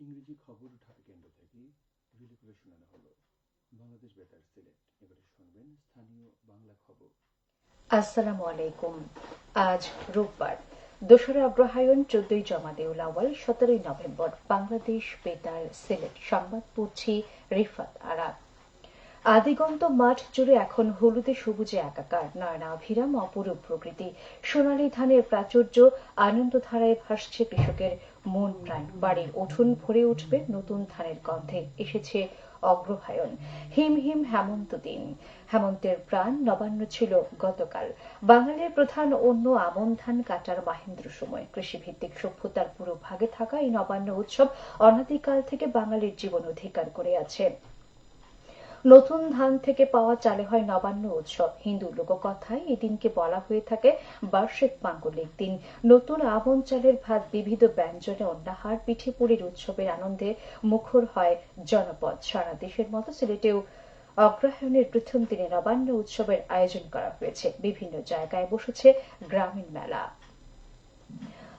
ইংরেজি খবর ঢাকা কেন্দ্র থেকে রিলে করে শোনানো হলো বাংলাদেশ বেতার সিলেট। এবারে শুনবেন স্থানীয় বাংলা খবর। আসসালামু আলাইকুম। আজ রোববার ২রা অগ্রহায়ণ ১৪ই জমাদিউল আওয়াল ১৭ই নভেম্বর। বাংলাদেশ বেতার সিলেট সংবাদ পড়ছি রিফাত আরা। আদিগন্ত মাঠ জুড়ে এখন হলুদে সবুজে একাকার, নয়নাভিরাম অপরূপ প্রকৃতি। সোনালী ধানের প্রাচুর্য, আনন্দধারায় ভাসছে কৃষকের মন প্রাণ। বাড়ির উঠোন ভরে উঠবে নতুন ধানের গন্ধে। এসেছে অগ্রহায়ণ, হিম হিম হেমন্ত দিন। হেমন্তের প্রাণ নবান্ন ছিল গতকাল। বাঙালির প্রধান অন্য আমন ধান কাটার মাহেন্দ্র সময়। কৃষিভিত্তিক সভ্যতার পুরো ভাগে থাকা এই নবান্ন উৎসব অনাদিকাল থেকে বাঙালির জীবন অধিকার করে আছে। নতুন ধান থেকে পাওয়া চালে হয় নবান্ন উৎসব। হিন্দু লোককথায় এই দিনকে বলা হয়ে থাকে বার্ষিক মাঙ্গলিক দিন। নতুন আমন চালের ভাত, বিবিধ ব্যঞ্জনে অন্নাহার, পিঠে পুলির উৎসবের আনন্দে মুখর হয় জনপদ। সারা দেশের মতো সিলেটেও অগ্রহায়ণের প্রথম দিনে নবান্ন উৎসবের আয়োজন করা হয়েছে। বিভিন্ন জায়গায় বসেছে গ্রামীণ মেলা।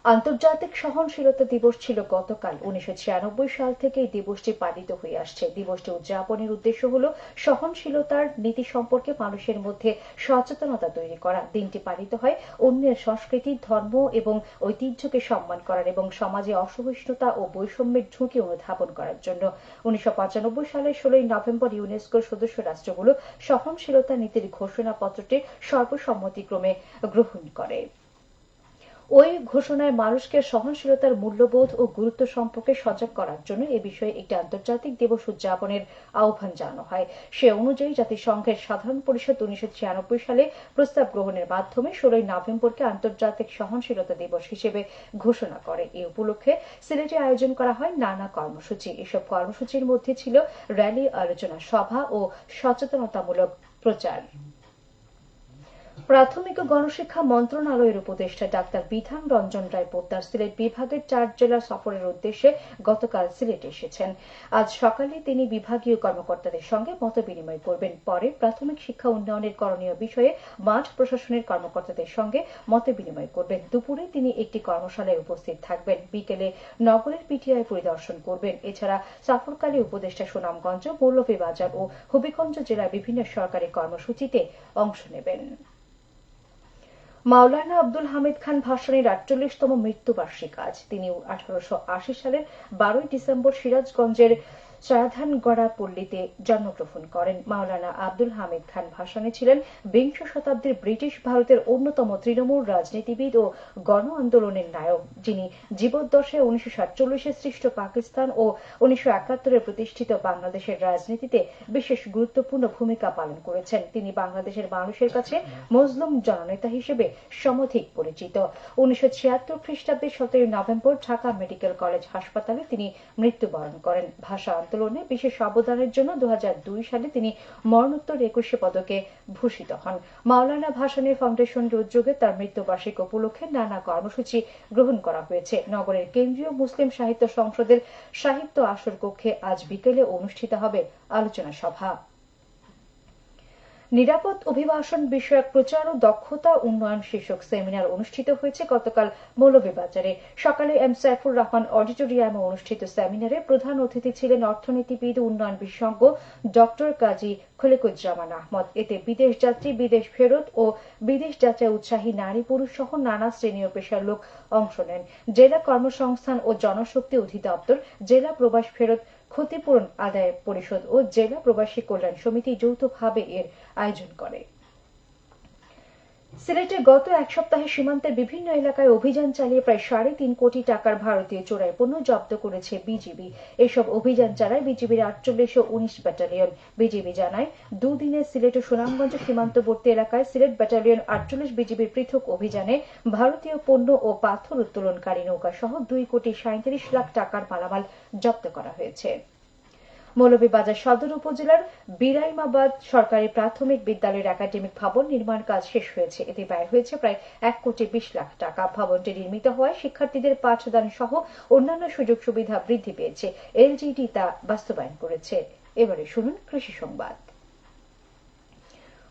আন্তর্জাতিক সহনশীলতা দিবস ছিল গতকাল। ১৯৯৬ সাল থেকে এই দিবসটি পালিত হয়ে আসছে। দিবসটি উদযাপনের উদ্দেশ্য হল সহনশীলতার নীতি সম্পর্কে মানুষের মধ্যে সচেতনতা তৈরি করা। দিনটি পালিত হয় অন্যের সংস্কৃতি, ধর্ম এবং ঐতিহ্যকে সম্মান করার এবং সমাজে অসহিষ্ণুতা ও বৈষম্যের ঝুঁকি অনুধাবন করার জন্য। ১৯৯৫ সালের ১৬ই নভেম্বর ইউনেস্কোর সদস্য রাষ্ট্রগুলো সহনশীলতা নীতির ঘোষণাপত্রটি সর্বসম্মতিক্রমে গ্রহণ করে। ওই ঘোষণায় মানুষকে সহনশীলতার মূল্যবোধ ও গুরুত্ব সম্পর্কে সজাগ করার জন্য এ বিষয়ে একটি আন্তর্জাতিক দিবস উদযাপনের আহ্বান জানানো হয়। সে অনুযায়ী জাতিসংঘের সাধারণ পরিষদ ১৯৯৬ সালে প্রস্তাব গ্রহণের মাধ্যমে ১৬ই নভেম্বরকে আন্তর্জাতিক সহনশীলতা দিবস হিসেবে ঘোষণা করে। এই উপলক্ষে সিলেটে আয়োজন করা হয় নানা কর্মসূচি। এসব কর্মসূচির মধ্যে ছিল র্যালি, আলোচনা সভা ও সচেতনতামূলক প্রচার। প্রাথমিক ও গণশিক্ষা মন্ত্রণালয়ের উপদেষ্টা ডাক্তার বিধান রঞ্জন রায় পোদ্দার সিলেট বিভাগের ৪ জেলা সফরের উদ্দেশ্যে গতকাল সিলেটে এসেছেন। আজ সকালে তিনি বিভাগীয় কর্মকর্তাদের সঙ্গে মতবিনিময় করবেন। পরে প্রাথমিক শিক্ষা উন্নয়নের করণীয় বিষয়ে মাঠ প্রশাসনের কর্মকর্তাদের সঙ্গে মতবিনিময় করবেন। দুপুরে তিনি একটি কর্মশালায় উপস্থিত থাকবেন। বিকেলে নগরের পিটিআই পরিদর্শন করবেন। এছাড়া সফরকালে উপদেষ্টা সুনামগঞ্জ, মৌলভীবাজার ও হবিগঞ্জ জেলার বিভিন্ন সরকারি কর্মসূচিতে অংশ নেবেন। মাওলানা আব্দুল হামিদ খান ভাসানীর ৪৮তম মৃত্যুবার্ষিকী আজ। তিনি ১৮৮০ সালের ১২ই ডিসেম্বর সিরাজগঞ্জের চারাধানগড়া পল্লীতে জন্মগ্রহণ করেন। মাওলানা আব্দুল হামিদ খান ভাসানী ছিলেন বিংশ শতাব্দীর ব্রিটিশ ভারতের অন্যতম তৃণমূল রাজনীতিবিদ ও গণ আন্দোলনের নায়ক, যিনি জীবদ্দশায় ১৯৪৭-এ সৃষ্ট পাকিস্তান ও ১৯৭১-এ প্রতিষ্ঠিত বাংলাদেশের রাজনীতিতে বিশেষ গুরুত্বপূর্ণ ভূমিকা পালন করেছেন। তিনি বাংলাদেশের মানুষের কাছে মজলুম জননেতা হিসেবে সমধিক পরিচিত। ১৯৭৬ খ্রিস্টাব্দে ১৭ই নভেম্বর ঢাকা মেডিকেল কলেজ হাসপাতালে তিনি মৃত্যুবরণ করেন। ভাষা আন্দোলনে বিশেষ অবদানের জন্য ২০০২ সালে তিনি মরণোত্তর ২১ পদকে ভূষিত হন। মাওলানা ভাসানী ফাউন্ডেশনের উদ্যোগে তার মৃত্যুবার্ষিকী উপলক্ষে নানা কর্মসূচি গ্রহণ করা হয়েছে। নগরের কেন্দ্রীয় মুসলিম সাহিত্য সংসদের সাহিত্য আসর কক্ষে আজ বিকেলে অনুষ্ঠিত হবে আলোচনা সভা। নিরাপদ অভিবাসন বিষয়ক প্রচার ও দক্ষতা উন্নয়ন শীর্ষক সেমিনার অনুষ্ঠিত হয়েছে গতকাল মৌলভীবাজারে। সকালে এম সাইফুর রহমান অডিটোরিয়ামে অনুষ্ঠিত সেমিনারে প্রধান অতিথি ছিলেন অর্থনীতিবিদ ও উন্নয়ন বিশেষজ্ঞ ডক্টর কাজী খলিকুজ্জামান আহমদ। এতে বিদেশ যাত্রী, বিদেশ ফেরত ও বিদেশ যাত্রায় উৎসাহী নারী পুরুষ সহ নানা শ্রেণী ও পেশার লোক অংশ নেন। জেলা কর্মসংস্থান ও জনশক্তি অধিদপ্তর, জেলা প্রবাস ফেরত ক্ষতিপূরণ আদায় পরিষদ ও জেলা প্রবাসী কল্যাণ সমিতি যৌথভাবে এর আয়োজন করে। সিলেটে গত এক সপ্তাহে সীমান্তের বিভিন্ন এলাকায় অভিযান চালিয়ে প্রায় ৩.৫ কোটি টাকার ভারতীয় চোরাই পণ্য জব্দ করেছে বিজিবি। এসব অভিযান চালায় বিজিবির ৪৮ ও ১৯ ব্যাটালিয়ন। বিজিবি জানায়, দুদিনে সিলেট ও সুনামগঞ্জ সীমান্তবর্তী এলাকায় সিলেট ব্যাটালিয়ন ৪৮ বিজিবির পৃথক অভিযানে ভারতীয় পণ্য ও পাথর উত্তোলনকারী নৌকা সহ ২,৩৭,০০,০০০ টাকার মালামাল জব্দ করা হয়েছে। মৌলভীবাজার সদর উপজেলার বিরাইমাবাদ সরকারি প্রাথমিক বিদ্যালয়ের একাডেমিক ভবন নির্মাণ কাজ শেষ হয়েছে। এতে ব্যয় হয়েছে প্রায় ১,২০,০০,০০০ টাকা। ভবনটি নির্মিত হওয়ায় শিক্ষার্থীদের পাঠদান সহ অন্যান্য সুযোগ সুবিধা বৃদ্ধি পেয়েছে। এলজিইডি তা বাস্তবায়ন করেছে। এবারে শুনুন কৃষি সংবাদ।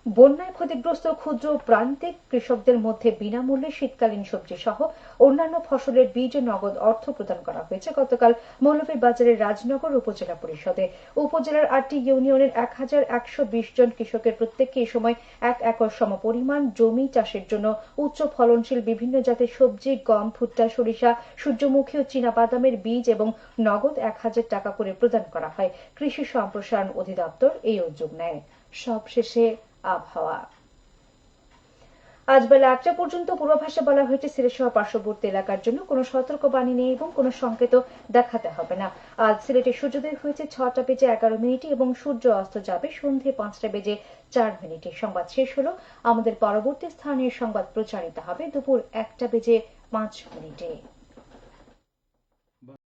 বন্যায় ক্ষতিগ্রস্ত ক্ষুদ্র ও প্রান্তিক কৃষকদের মধ্যে বিনামূল্যে শীতকালীন সবজি সহ অন্যান্য ফসলের বীজ ও নগদ অর্থ প্রদান করা হয়েছে গতকাল মৌলভীবাজারের রাজনগর উপজেলা পরিষদে। উপজেলার 8টি ইউনিয়নের 1120 জন কৃষকের প্রত্যেককে এই সময় 1 একর সমপরিমাণ জমি চাষের জন্য উচ্চ ফলনশীল বিভিন্ন জাতের সবজি, গম, ভুট্টা, সরিষা, সূর্যমুখী ও চীনাবাদামের বীজ এবং নগদ 1000 টাকা করে প্রদান করা হয়। কৃষি সম্প্রসারণ অধিদপ্তর এই উদ্যোগ নেয়। সবশেষে আবহাওয়া। আজ বেলা 1টা পর্যন্ত পূর্বাভাসে বলা হয়েছে সিলেট সহ পার্শ্ববর্তী এলাকার জন্য কোনো সতর্কবাণী নেই এবং কোনো সংকেত দেখাতে হবে না। আজ সিলেটে সূর্যোদয় হয়েছে 6টা বেজে 11 মিনিটে এবং সূর্য অস্ত যাবে সন্ধে 5টা বেজে 4 মিনিটে। সংবাদ শেষ হলো। আমাদের পরবর্তী স্থানীয় সংবাদ প্রচারিত হবে দুপুর 1টা বেজে 5 মিনিটে।